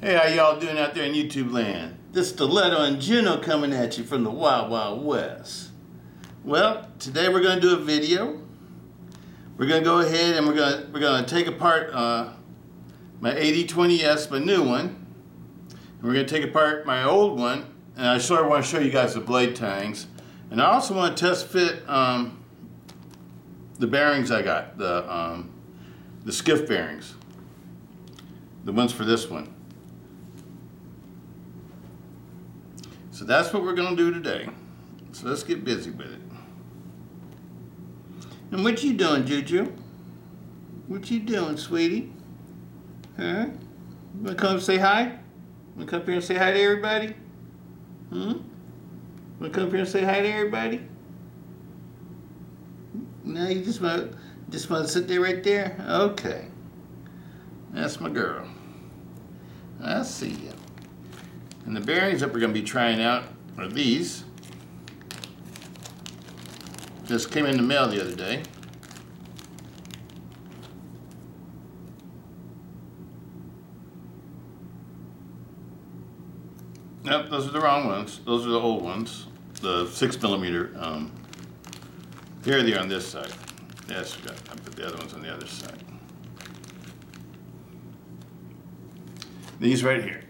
Hey, how y'all doing out there in YouTube land? This Stiletto and Juno coming at you from the Wild Wild West. Well, today we're going to do a video. We're going to go ahead and we're going to take apart my AD20S, my new one. And we're going to take apart my old one, and I sort of want to show you guys the blade tangs. And I also want to test fit the bearings I got, the Skiff bearings, the ones for this one. So that's what we're going to do today. So let's get busy with it. And what you doing, Juju? What you doing, sweetie? Huh? You want to come say hi? You want to come up here and say hi to everybody? Want to come up here and say hi to everybody? No, you just want to sit there right there? Okay. That's my girl. I see you. And the bearings that we're going to be trying out are these. Just came in the mail the other day. Nope, those are the wrong ones. Those are the old ones. The 6mm. Here they are on this side. Yes, I put the other ones on the other side. These right here.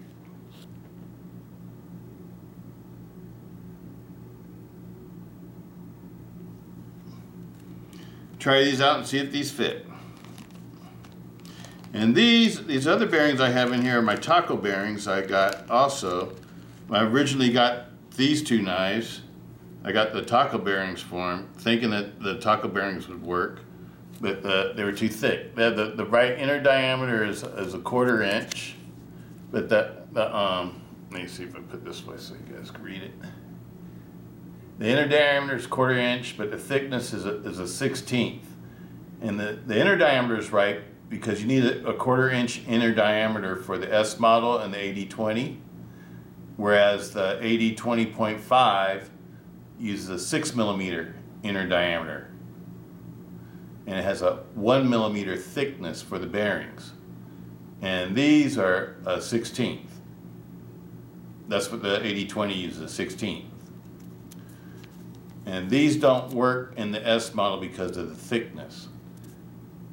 Try these out and see if these fit. And these other bearings I have in here are my taco bearings I got also. I originally got these two knives. I got the taco bearings for them, thinking that the taco bearings would work, but they were too thick. The right inner diameter is a 1/4 inch, but let me see if I put this way so you guys can read it. The inner diameter is 1/4 inch, but the thickness is a 1/16. And the inner diameter is right because you need a 1/4 inch inner diameter for the S model and the AD20, whereas the AD20.5 uses a 6mm inner diameter. And it has a 1mm thickness for the bearings. And these are a 1/16. That's what the AD20 uses, a 1/16. And these don't work in the S model because of the thickness.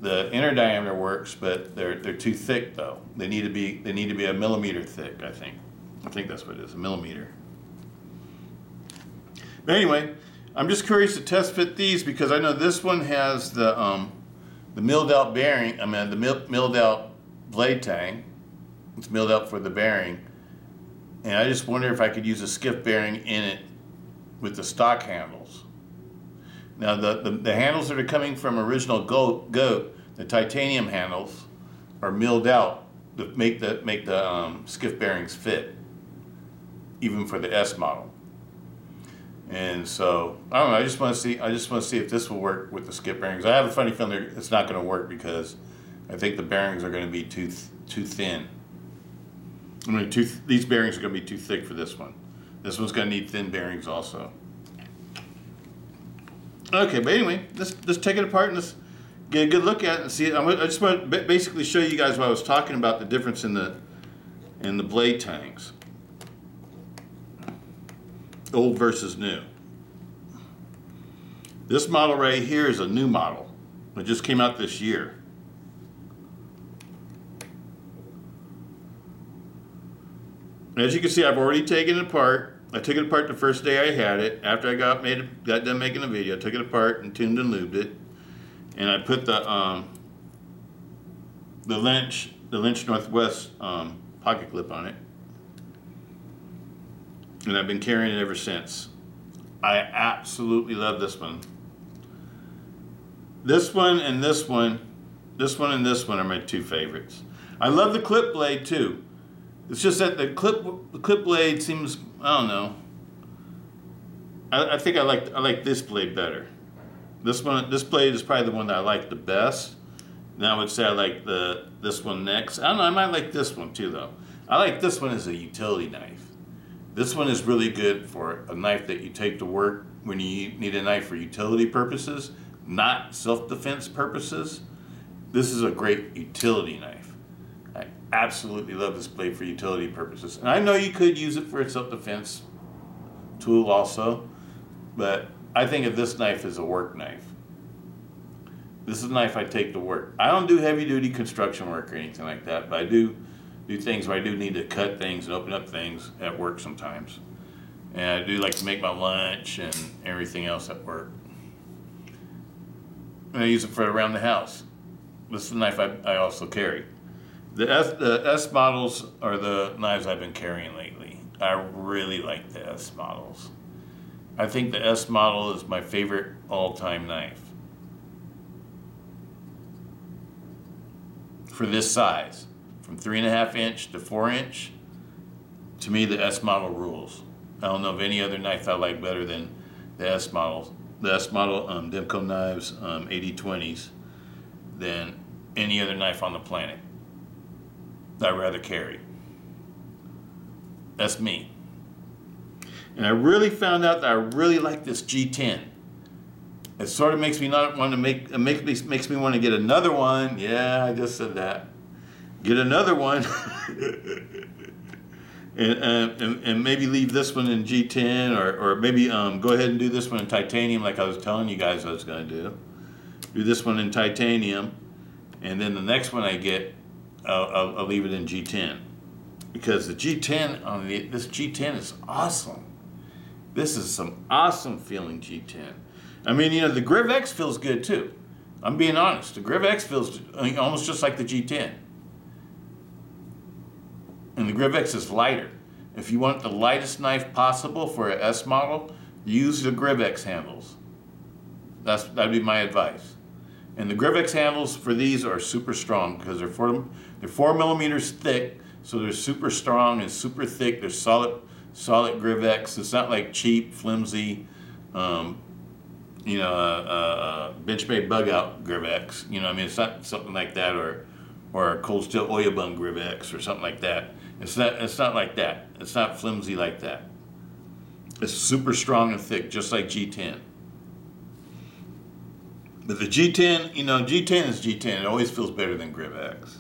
The inner diameter works, but they're too thick though. They need to be a millimeter thick, I think. I think that's what it is, a millimeter. But anyway, I'm just curious to test fit these because I know this one has the milled out bearing. I mean the milled out blade tang. It's milled out for the bearing, and I just wonder if I could use a Skiff bearing in it with the stock handles. Now the handles that are coming from original Goat, the titanium handles, are milled out to make the Skiff bearings fit, even for the S model. And so I don't know. I just want to see if this will work with the Skiff bearings. I have a funny feeling it's not going to work because I think the bearings are going to be too thin. I mean, these bearings are going to be too thick for this one. This one's going to need thin bearings also. Okay, but anyway, let's take it apart and let's get a good look at it and see it. I just want to basically show you guys what I was talking about, the difference in the blade tangs. Old versus new. This model right here is a new model. It just came out this year. As you can see, I've already taken it apart. I took it apart the first day I had it. After I got done making a video, I took it apart and tuned and lubed it. And I put the Lynch Northwest pocket clip on it. And I've been carrying it ever since. I absolutely love this one. This one and this one and this one are my two favorites. I love the clip blade too. It's just that the clip blade seems, I don't know. I think I like this blade better. This blade is probably the one that I like the best. And I would say I like this one next. I don't know, I might like this one too though. I like this one as a utility knife. This one is really good for a knife that you take to work when you need a knife for utility purposes, not self-defense purposes. This is a great utility knife. absolutely love this blade for utility purposes. And I know you could use it for a self-defense tool also, but I think of this knife as a work knife. This is a knife I take to work. I don't do heavy duty construction work or anything like that, but I do things where I do need to cut things and open up things at work sometimes. And I do like to make my lunch and everything else at work. And I use it for around the house. This is a knife I also carry. The S models are the knives I've been carrying lately. I really like the S models. I think the S model is my favorite all-time knife. For this size, from 3.5 inch to 4 inch, to me the S model rules. I don't know of any other knife I like better than the S models. The S model Demco knives, AD20s, than any other knife on the planet that I'd rather carry. That's me. And I really found out that I really like this G10. It sort of makes me not want to makes me want to get another one. Yeah, I just said that. Get another one. and maybe leave this one in G10 or maybe go ahead and do this one in titanium like I was telling you guys I was going to do. Do this one in titanium, and then the next one I get, I'll leave it in G10. Because the G10 on this G10 is awesome. This is some awesome feeling G10. I mean, you know, the Griv X feels good too. I'm being honest. The Griv X feels almost just like the G10. And the Griv X is lighter. If you want the lightest knife possible for an S model, use the Griv X handles. That'd be my advice. And the Griv X handles for these are super strong because they're 4 millimeters thick, so they're super strong and super thick. They're solid Griv X. It's not like cheap, flimsy, bench-made bug-out Griv X. You know, I mean, it's not something like that, or a cold steel oil bung Griv X or something like that. It's not like that. It's not flimsy like that. It's super strong and thick, just like G10. But the G10, you know, G10 is G10. It always feels better than Griv X.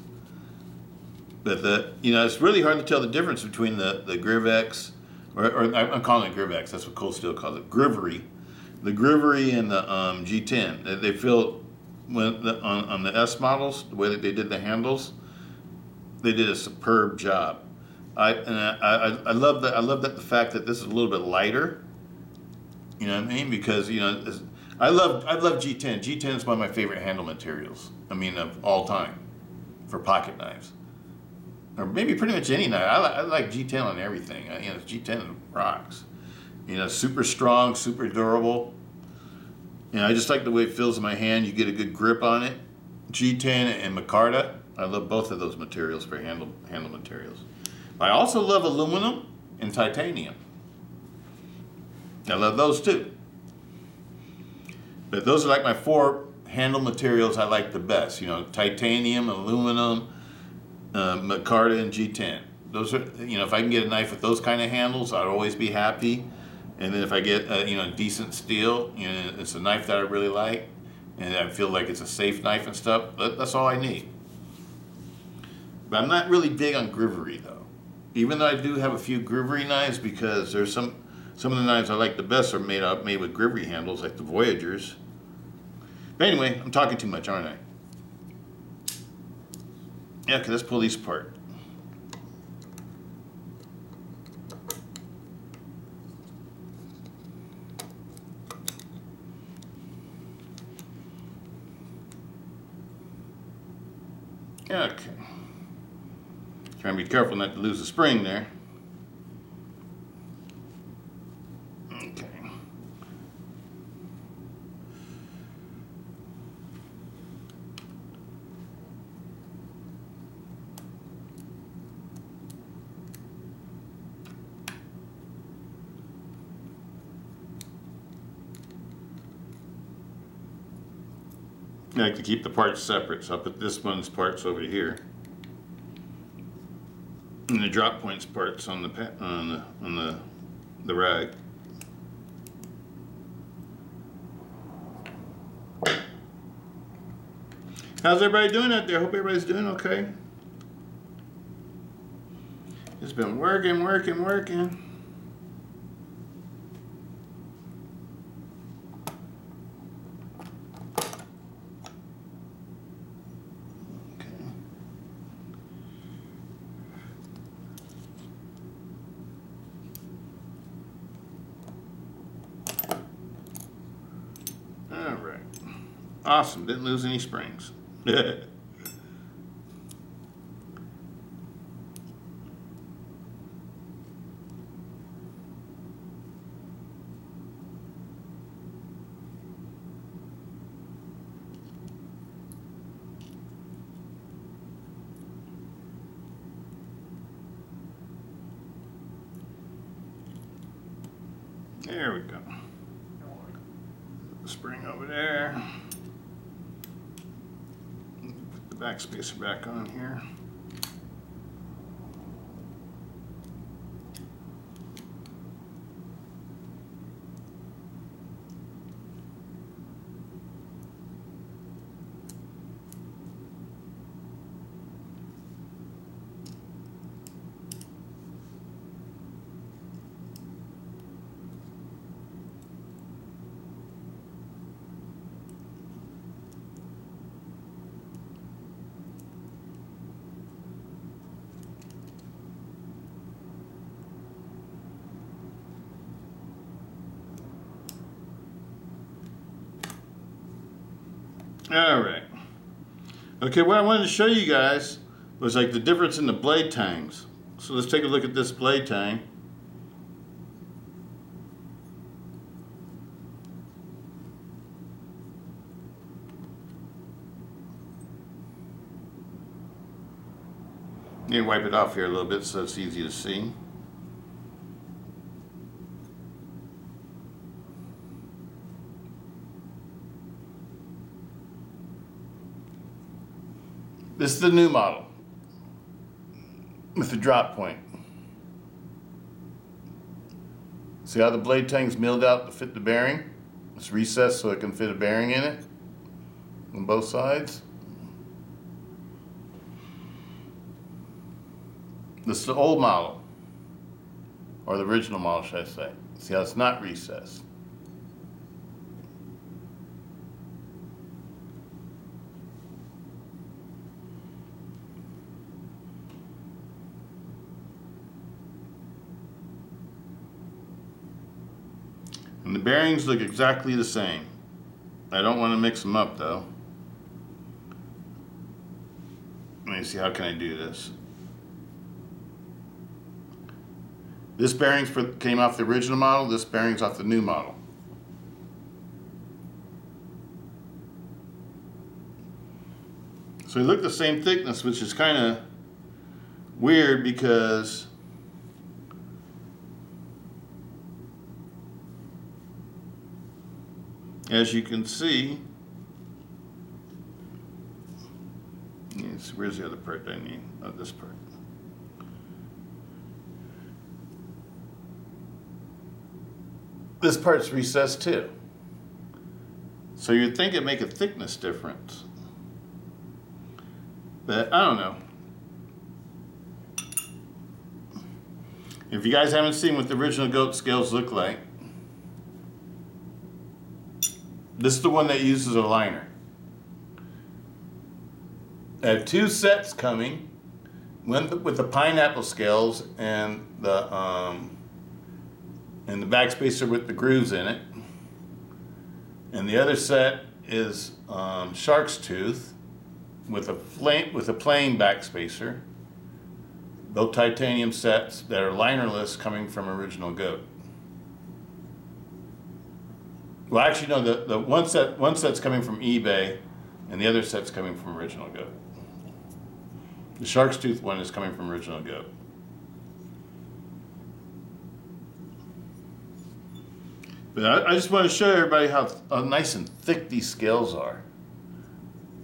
But it's really hard to tell the difference between the Griv X, or I'm calling it Griv X. That's what Cold Steel calls it, Grivery. The Grivery and the G10. They feel on the S models, the way that they did the handles, they did a superb job. I love that. I love that the fact that this is a little bit lighter. You know what I mean? Because I love G10. G10 is one of my favorite handle materials. I mean, of all time, for pocket knives, or maybe pretty much any knife. I like G10 on everything. G10 rocks. Super strong, super durable. I just like the way it feels in my hand. You get a good grip on it. G10 and micarta. I love both of those materials for handle materials. I also love aluminum and titanium. I love those too. But those are like my 4 handle materials I like the best. Titanium, aluminum, micarta, and G10. Those are, if I can get a knife with those kind of handles, I'd always be happy. And then if I get decent steel, it's a knife that I really like, and I feel like it's a safe knife and stuff. That's all I need. But I'm not really big on grivery though. Even though I do have a few grivery knives, because there's some of the knives I like the best are made with grivery handles, like the Voyagers. But anyway, I'm talking too much, aren't I? Yeah, okay, let's pull these apart. Okay. Trying to be careful not to lose the spring there. Okay. I like to keep the parts separate, so I'll put this one's parts over here, and the drop points parts on the rag. How's everybody doing out there? Hope everybody's doing okay. It's been working. All right. Awesome. Didn't lose any springs. There we go. Put the spring over there. Put the back spacer back on here. All right. Okay, what I wanted to show you guys was like the difference in the blade tangs. So let's take a look at this blade tang. You can wipe it off here a little bit so it's easy to see. This is the new model with the drop point. See how the blade tang's milled out to fit the bearing? It's recessed so it can fit a bearing in it on both sides. This is the old model, or the original model, should I say. See how it's not recessed. And the bearings look exactly the same. I don't want to mix them up though. Let me see, how can I do this? This bearings came off the original model, this bearing's off the new model. So they look the same thickness, which is kind of weird because as you can see, yes, where's the other part I need? Oh, this part. This part's recessed too. So you'd think it'd make a thickness difference. But I don't know. If you guys haven't seen what the original goat scales look like, this is the one that uses a liner. I have two sets coming, one with the pineapple scales and the backspacer with the grooves in it, and the other set is shark's tooth with a plain backspacer. Both titanium sets that are linerless, coming from original goat. Well, actually, no. The one set's coming from eBay, and the other set's coming from original goat. The shark's tooth one is coming from original goat. But I just want to show everybody how nice and thick these scales are.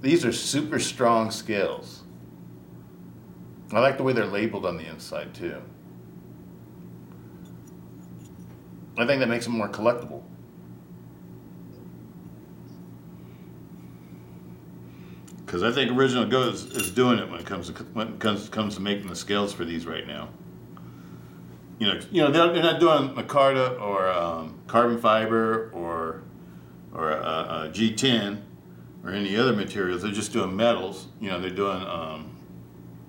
These are super strong scales. I like the way they're labeled on the inside too. I think that makes them more collectible. Because I think original goat is doing it when it comes to making the scales for these right now. they're not doing micarta or carbon fiber or a G10 or any other materials. They're just doing metals. They're doing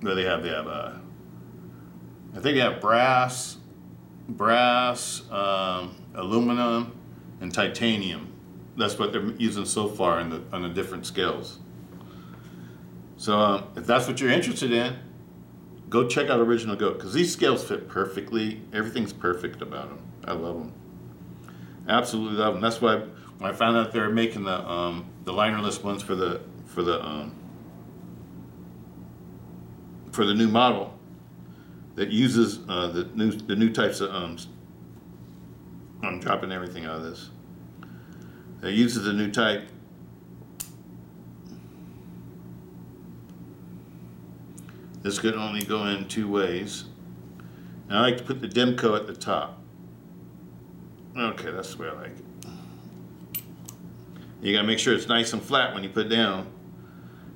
what they have. I think they have brass, aluminum, and titanium. That's what they're using so far on the different scales. So if that's what you're interested in, go check out Original Goat, because these scales fit perfectly. Everything's perfect about them. I love them. Absolutely love them. That's why when I found out they were making the linerless ones for the new model that uses the new types of I'm dropping everything out of this. That uses the new type. This could only go in two ways. And I like to put the Demco at the top. Okay, that's the way I like it. You gotta make sure it's nice and flat when you put it down,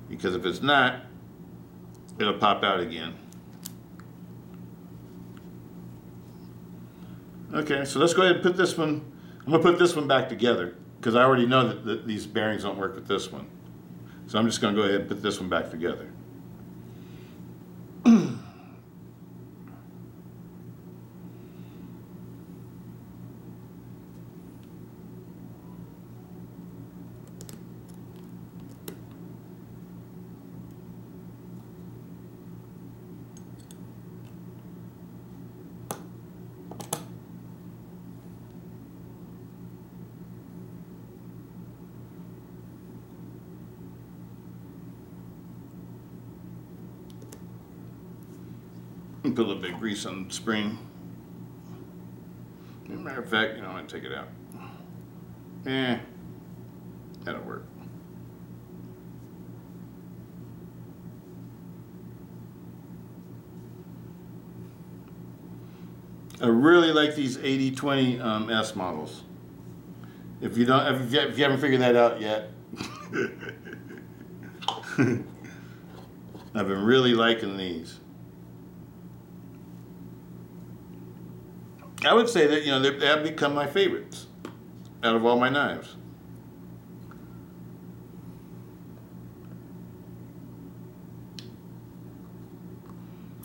because if it's not, it'll pop out again. Okay, so let's go ahead and put this one. I'm gonna put this one back together, because I already know that these bearings don't work with this one. So I'm just gonna go ahead and put this one back together. Put a little bit of grease on the spring. As a matter of fact, I'm going to take it out. That'll work. I really like these AD20S models. If you haven't figured that out yet, I've been really liking these. I would say that they have become my favorites out of all my knives.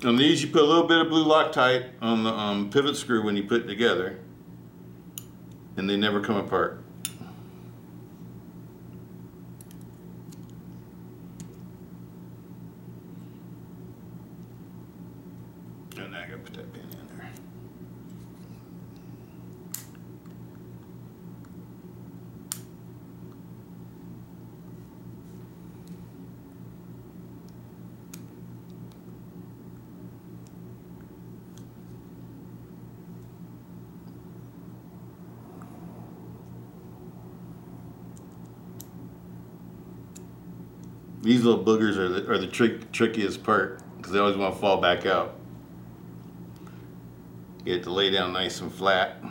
On these, you put a little bit of blue Loctite on the pivot screw when you put it together, and they never come apart. And I gotta put that pin in there. These little boogers are the trickiest part, because they always want to fall back out. Get it to lay down nice and flat.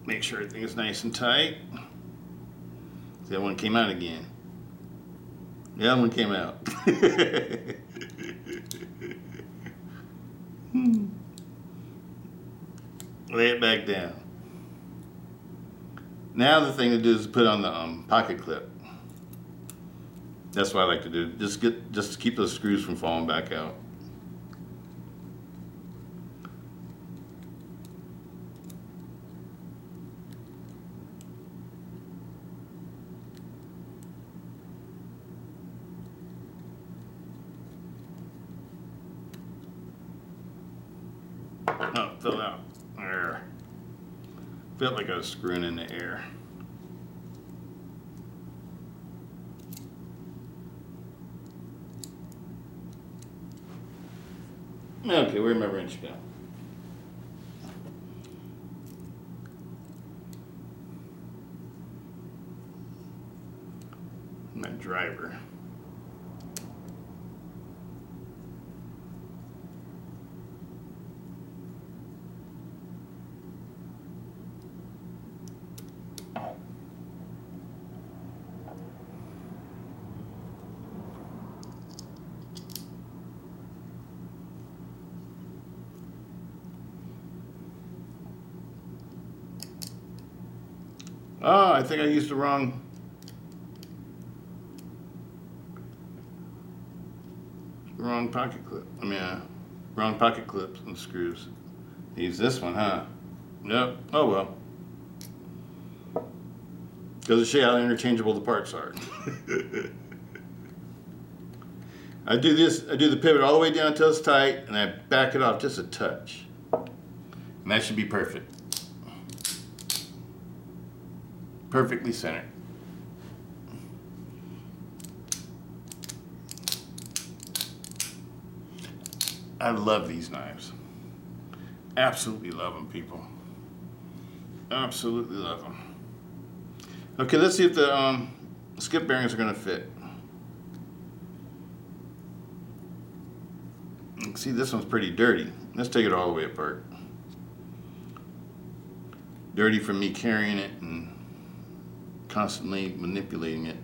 Make sure everything is nice and tight. See, that one came out again. Yeah, that one came out. Lay it back down. Now the thing to do is put on the pocket clip. That's what I like to do. Just to keep those screws from falling back out. Oh, it fell out. There. Felt like I was screwing in the air. Okay, where'd my wrench go? My driver. Oh, I think I used the wrong. Wrong pocket clip. I mean, wrong pocket clips and screws. Use this one, huh? Yep. Oh well. Goes to show you how interchangeable the parts are. I do this. I do the pivot all the way down until it's tight, and I back it off just a touch, and that should be perfect. Perfectly centered. I love these knives. Absolutely love them, people. Absolutely love them. Okay, let's see if the Skiff bearings are going to fit. You can see this one's pretty dirty. Let's take it all the way apart. Dirty from me carrying it and constantly manipulating it.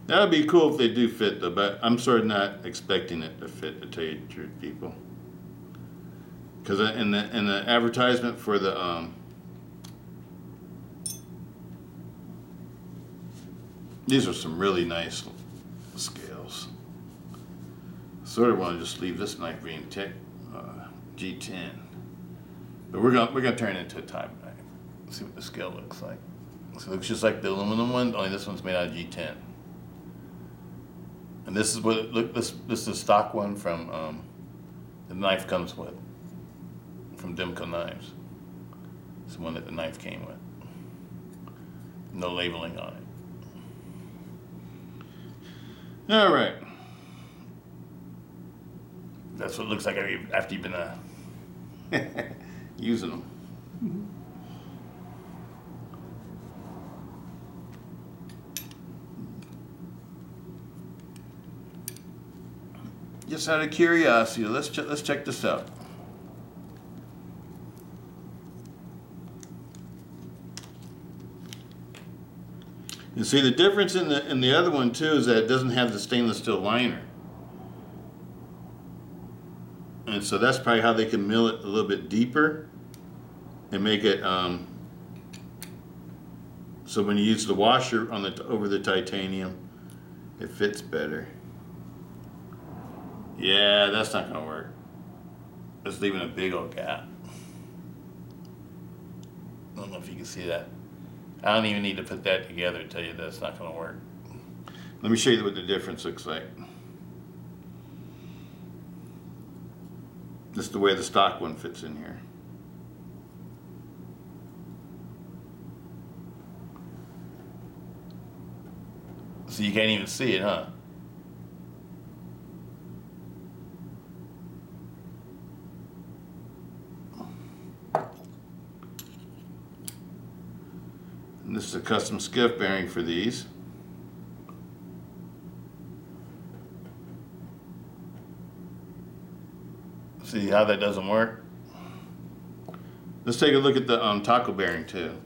That would be cool if they do fit though, but I'm sort of not expecting it to fit, to tell you the truth, people. Because in the advertisement for the these are some really nice scales. Sort of want to just leave this knife being G10, but we're gonna turn it into a type knife. Let's see what the scale looks like. So it looks just like the aluminum one, only this one's made out of G10. And this is what it look. This is the stock one from the knife comes with from Dimco Knives. It's the one that the knife came with. No labeling on it. All right. That's what it looks like after you've been using them. Just out of curiosity, let's check this out. You see the difference in the other one too is that it doesn't have the stainless steel liner, and so that's probably how they can mill it a little bit deeper and make it so when you use the washer on over the titanium, it fits better. Yeah, that's not gonna work. It's leaving a big old gap. I don't know if you can see that. I don't even need to put that together to tell you that's not gonna work. Let me show you what the difference looks like. This is the way the stock one fits in here. So you can't even see it, huh? And this is a custom Skiff bearing for these. See how that doesn't work? Let's take a look at the taco bearing too.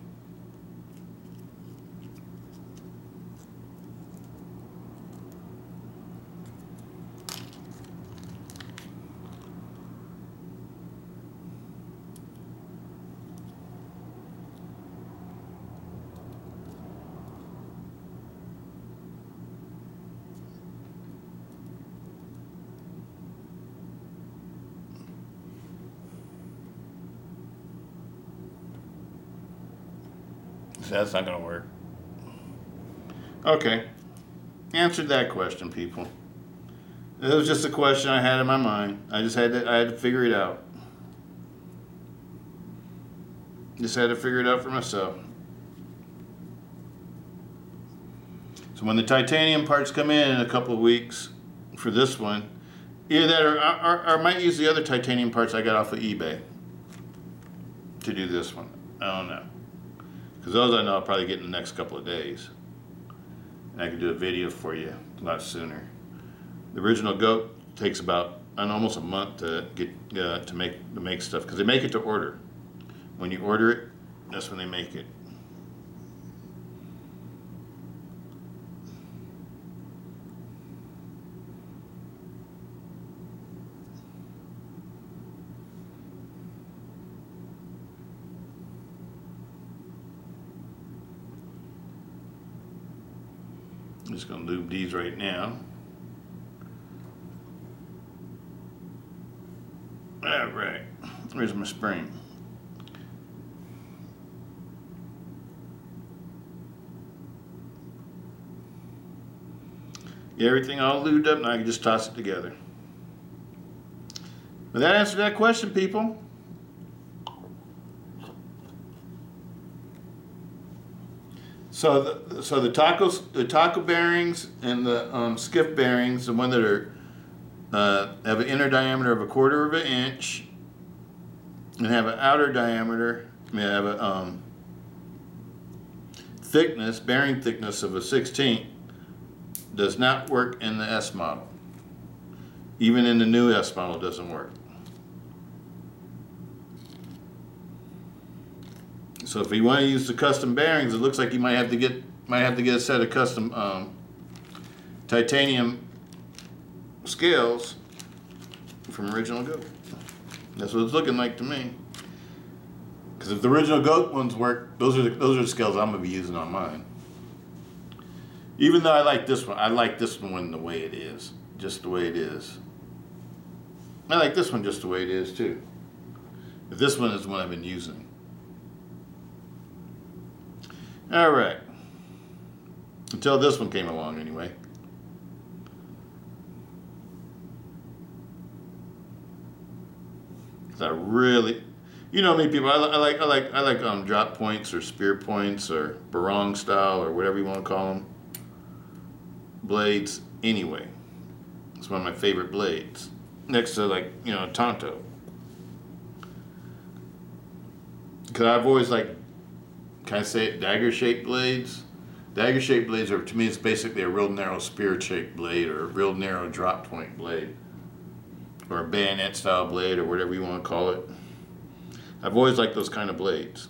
That's not gonna work. Okay, answered that question, people. It was just a question I had in my mind. I had to figure it out. Just had to figure it out for myself. So when the titanium parts come in a couple of weeks for this one, either that or I might use the other titanium parts I got off of eBay to do this one. I don't know. Because those I know I'll probably get in the next couple of days. And I can do a video for you a lot sooner. The original goat takes about almost a month to get to make stuff, because they make it to order. When you order it, that's when they make it. just going to lube these right now. All right, where's my spring? Get everything all lubed up, now I can just toss it together. But that answered that question, people. So the taco bearings and the Skiff bearings, the one that are have an inner diameter of 1/4 of an inch and have an outer diameter, have a bearing thickness of a 1/16, does not work in the S model. Even in the new S model, it doesn't work. So if you want to use the custom bearings, it looks like you might have to get a set of custom titanium scales from Original Goat. That's what it's looking like to me. Because if the Original Goat ones work, those are the scales I'm gonna be using on mine. Even though I like this one the way it is, just the way it is. I like this one just the way it is too. But this one is the one I've been using. All right. Until this one came along, anyway. Cause I really, you know me, people. I like drop points or spear points or barong style or whatever you want to call them. Blades, anyway. It's one of my favorite blades. Next to Tonto. Cause I've always liked. Can I say it? Dagger-shaped blades? Dagger-shaped blades are, to me, it's basically a real narrow spear-shaped blade or a real narrow drop point blade. Or a bayonet-style blade or whatever you want to call it. I've always liked those kind of blades.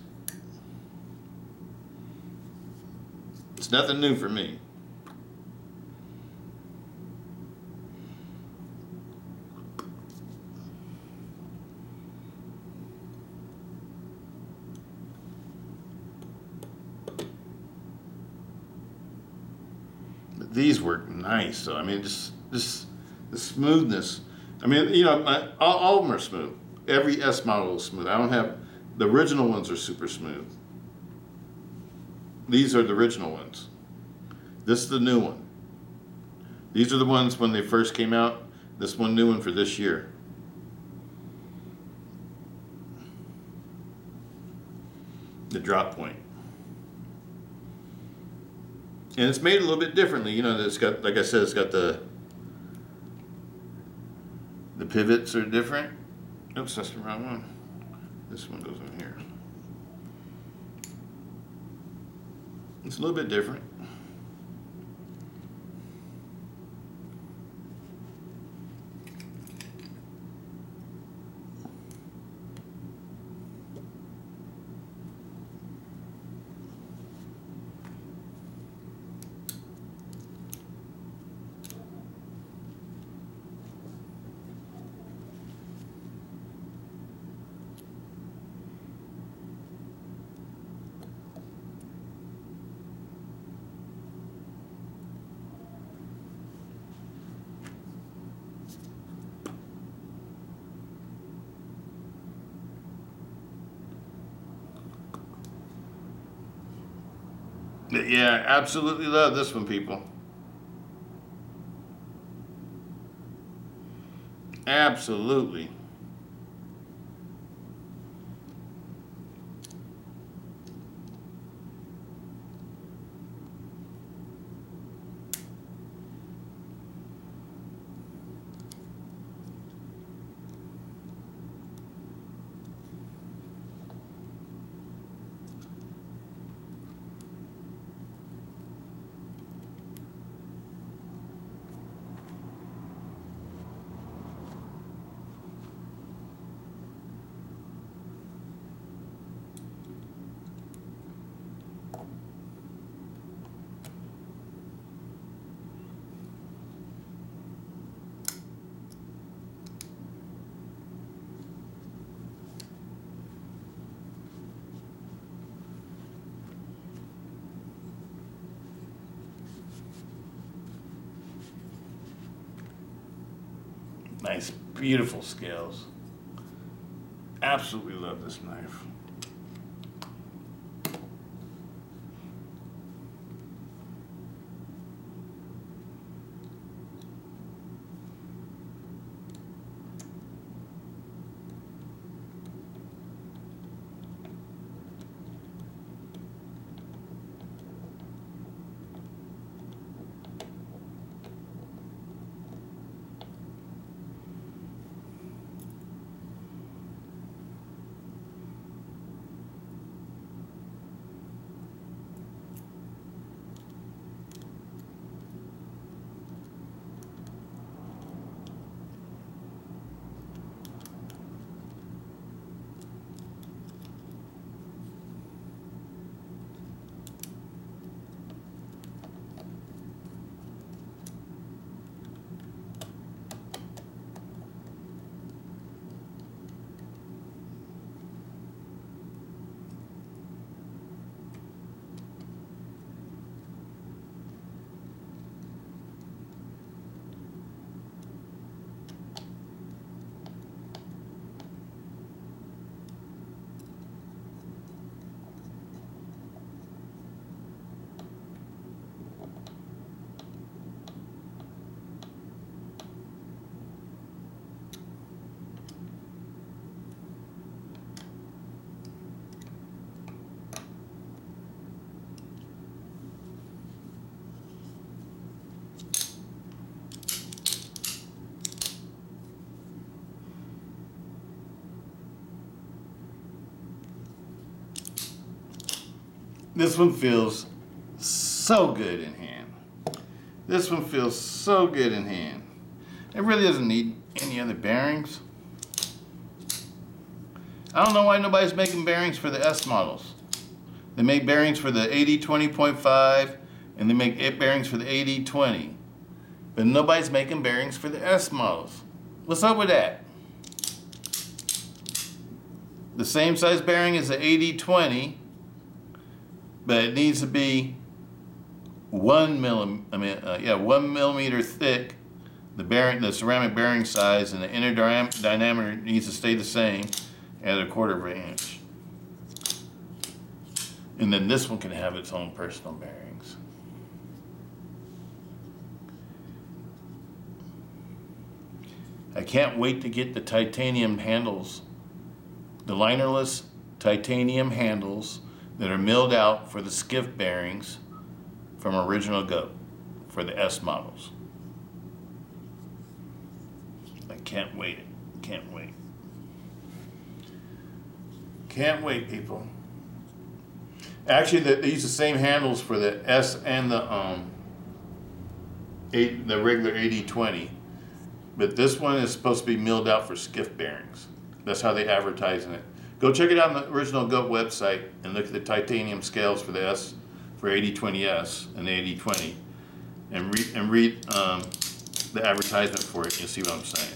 It's nothing new for me. These work nice, so I mean, just the smoothness. I mean, all of them are smooth. Every S model is smooth. I don't have the original ones are super smooth. These are the original ones. This is the new one. These are the ones when they first came out. This one new one for this year. The drop point. And it's made a little bit differently. It's got, like I said, it's got the pivots are different. Oops, that's the wrong one. This one goes in here. It's a little bit different. Yeah, absolutely love this one, people. Absolutely. Beautiful scales. Absolutely love this knife. This one feels so good in hand. This one feels so good in hand. It really doesn't need any other bearings. I don't know why nobody's making bearings for the S models. They make bearings for the AD20.5 and they make bearings for the AD20. But nobody's making bearings for the S models. What's up with that? The same size bearing as the AD20, but it needs to be 1 millimeter thick. The ceramic bearing size, and the inner diameter needs to stay the same at 1/4 inch. And then this one can have its own personal bearings. I can't wait to get the titanium handles, the linerless titanium handles that are milled out for the Skiff bearings from Original Goat for the S models. I can't wait. Can't wait. Can't wait, people. Actually, they use the same handles for the S and the regular AD20, but this one is supposed to be milled out for Skiff bearings. That's how they advertise it. Go check it out on the Original Goat website and look at the titanium scales for the S, for AD20S and the AD20, and read the advertisement for it. You'll see what I'm saying.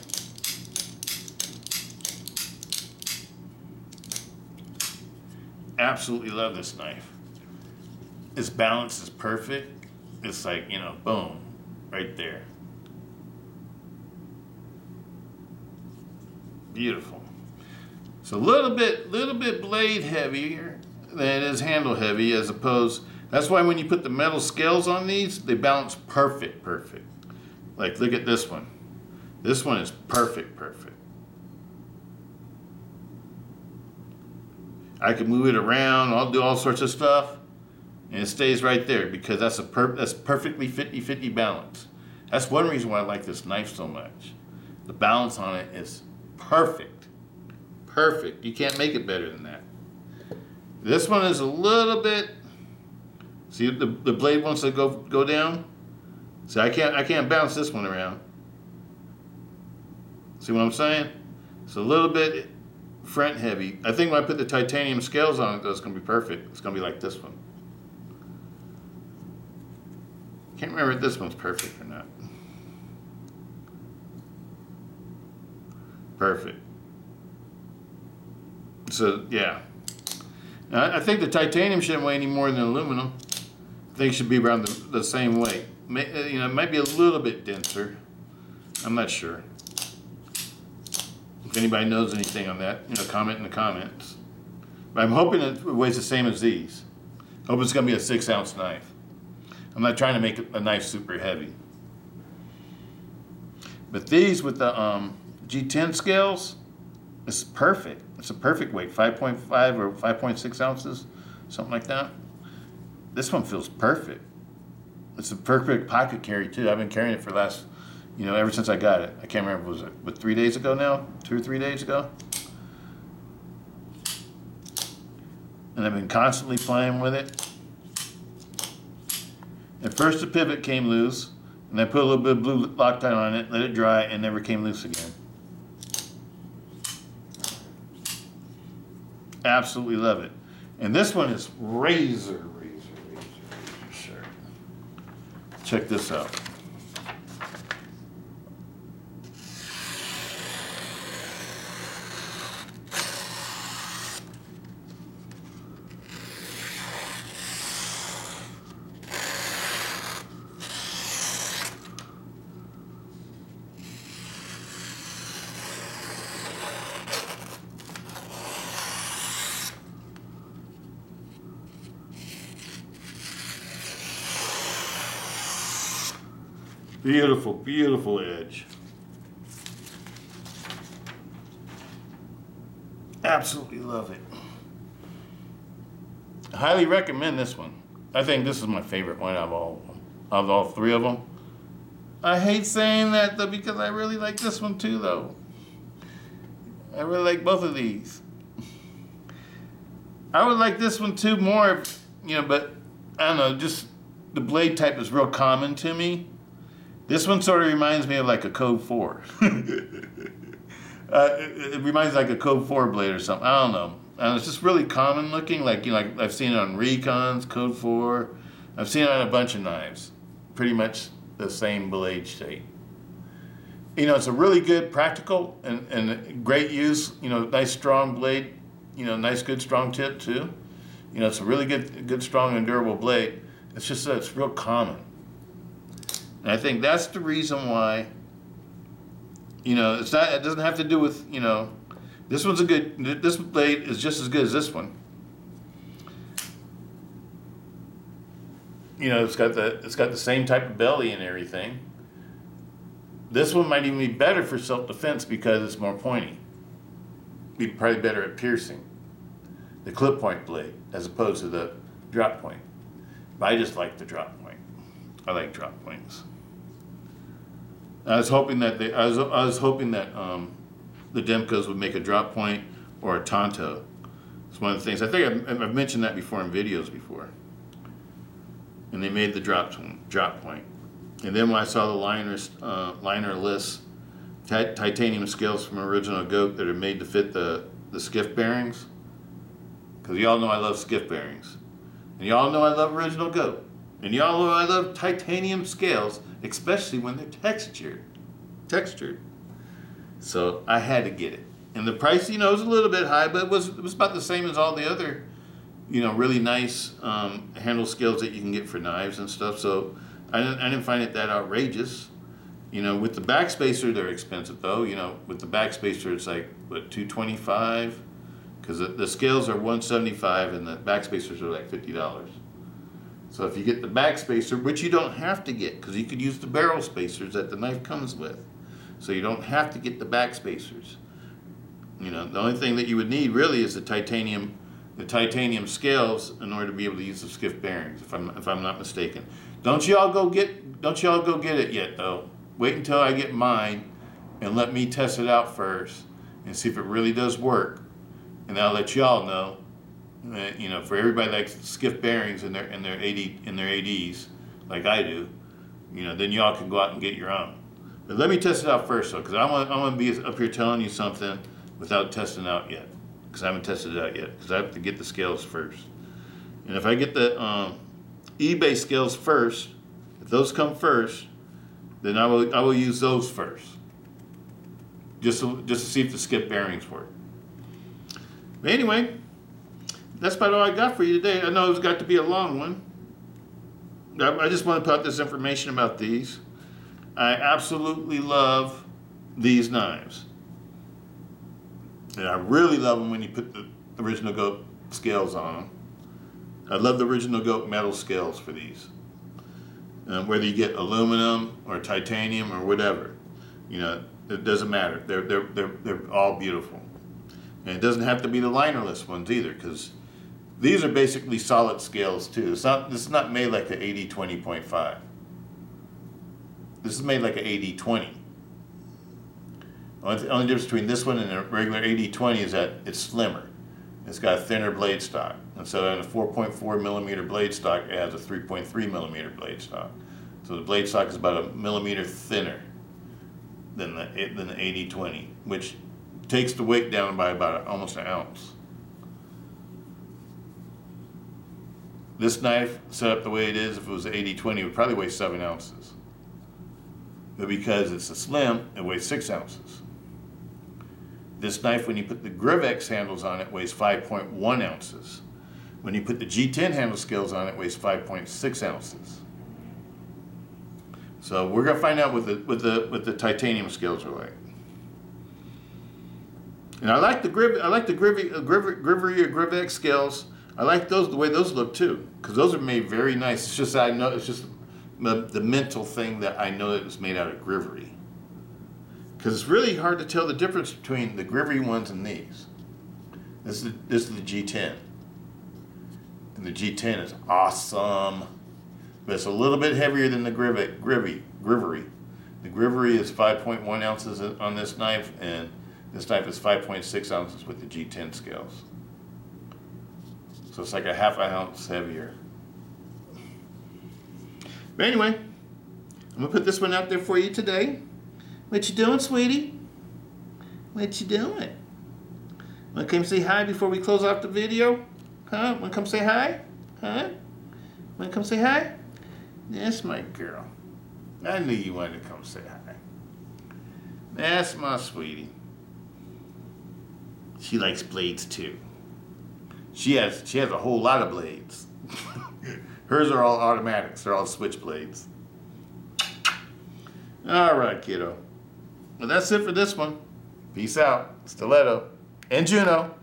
Absolutely love this knife. Its balance is perfect. It's like, you know, boom, right there. Beautiful. So a little bit blade heavier than it is handle heavy, as opposed. That's why when you put the metal scales on these, they balance perfect. Like, look at this one. This one is perfect. I can move it around, I'll do all sorts of stuff, and it stays right there because that's perfectly 50-50 balance. That's one reason why I like this knife so much. The balance on it is perfect. You can't make it better than that. This one is a little bit. See, the blade wants to go down. See, I can't bounce this one around. See what I'm saying? It's a little bit front heavy. I think when I put the titanium scales on it, though, it's going to be perfect. It's going to be like this one. Can't remember if this one's perfect or not. Perfect. So, yeah. Now, I think the titanium shouldn't weigh any more than aluminum. I think it should be around the same weight. You know, it might be a little bit denser. I'm not sure. If anybody knows anything on that, you know, comment in the comments. But I'm hoping it weighs the same as these. Hope it's going to be a 6-ounce knife. I'm not trying to make a knife super heavy. But these with the G10 scales, it's perfect. It's a perfect weight, 5.5 or 5.6 ounces, something like that. This one feels perfect. It's a perfect pocket carry too. I've been carrying it for the last, you know, ever since I got it. I can't remember, was it, what, 3 days ago now? 2 or 3 days ago? And I've been constantly playing with it. At first the pivot came loose, and I put a little bit of blue Loctite on it, let it dry, and never came loose again. Absolutely love it. And this one is razor sharp. Check this out. Beautiful, beautiful edge. Absolutely love it. I highly recommend this one. I think this is my favorite one out of all 3 of them. I hate saying that though, because I really like this one too though. I really like both of these. I would like this one too more, you know, but I don't know, just the blade type is real common to me. This one sort of reminds me of like a Code 4. It reminds me like a Code 4 blade or something. I don't know. And it's just really common looking. Like, you know, like I've seen it on Recons, Code 4. I've seen it on a bunch of knives. Pretty much the same blade shape. You know, it's a really good practical and great use. You know, nice strong blade. You know, nice good strong tip too. You know, it's a really good strong and durable blade. It's just that it's real common. And I think that's the reason why, you know, it doesn't have to do with, you know, this blade is just as good as this one. You know, it's got the same type of belly and everything. This one might even be better for self-defense because it's more pointy. Be probably better at piercing the clip point blade as opposed to the drop point. But I just like the drop point. I like drop points. I was hoping that the Demkos would make a drop point or a Tonto. It's one of the things. I think I've mentioned that before in videos before. And they made the drop point. And then when I saw the linerless titanium scales from Original Goat that are made to fit the Skiff bearings, because y'all know I love Skiff bearings, and y'all know I love Original Goat. And y'all know I love titanium scales, especially when they're textured. So I had to get it. And the price, you know, was a little bit high, but it was about the same as all the other, you know, really nice handle scales that you can get for knives and stuff. So I didn't find it that outrageous. You know, with the backspacer, they're expensive though. You know, with the backspacer, it's like, what, $225? Because the scales are $175 and the backspacers are like $50. So if you get the backspacer, which you don't have to get, because you could use the barrel spacers that the knife comes with. So you don't have to get the backspacers. You know, the only thing that you would need really is the titanium scales in order to be able to use the Skiff bearings, if I'm not mistaken. Don't y'all go get it yet though. Wait until I get mine and let me test it out first and see if it really does work. And I'll let y'all know. You know, for everybody that likes Skiff bearings in their ADs, like I do, you know, then y'all can go out and get your own. But let me test it out first, though, because I want to be up here telling you something without testing it out yet, because I haven't tested it out yet, because I have to get the scales first. And if I get the eBay scales first, if those come first, then I will use those first, just to see if the Skiff bearings work. But anyway. That's about all I got for you today. I know it's got to be a long one. I just want to put out this information about these. I absolutely love these knives. And I really love them when you put the original goat scales on them. I love the original goat metal scales for these. Whether you get aluminum or titanium or whatever, you know, it doesn't matter. They're all beautiful. And it doesn't have to be the linerless ones either, because these are basically solid scales too. This is not made like the AD20.5. This is made like an AD20. The only difference between this one and a regular AD20 is that it's slimmer. It's got a thinner blade stock. And so in a 4.4 millimeter blade stock, it has a 3.3 millimeter blade stock. So the blade stock is about a millimeter thinner than the AD20, which takes the weight down by about almost an ounce. This knife, set up the way it is, if it was an AD20, it would probably weigh 7 ounces. But because it's a slim, it weighs 6 ounces. This knife, when you put the Grivex handles on it, weighs 5.1 ounces. When you put the G10 handle scales on it, weighs 5.6 ounces. So we're gonna find out what the titanium scales are like. And I like the Grivery or Grivex scales. I like those, the way those look too, because those are made very nice. It's just it's just the mental thing that I know that it was made out of Grivery. Because it's really hard to tell the difference between the Grivery ones and these. This is the G10. And the G10 is awesome. But it's a little bit heavier than the Grivery. The Grivery is 5.1 ounces on this knife, and this knife is 5.6 ounces with the G10 scales. So it's like a half an ounce heavier. But anyway, I'm gonna put this one out there for you today. What you doing, sweetie? What you doing? Wanna come say hi before we close off the video? Huh? Wanna come say hi? Huh? Wanna come say hi? That's my girl. I knew you wanted to come say hi. That's my sweetie. She likes blades too. She has a whole lot of blades. Hers are all automatics. They're all switch blades. All right, kiddo. Well, that's it for this one. Peace out. Stiletto and Juno.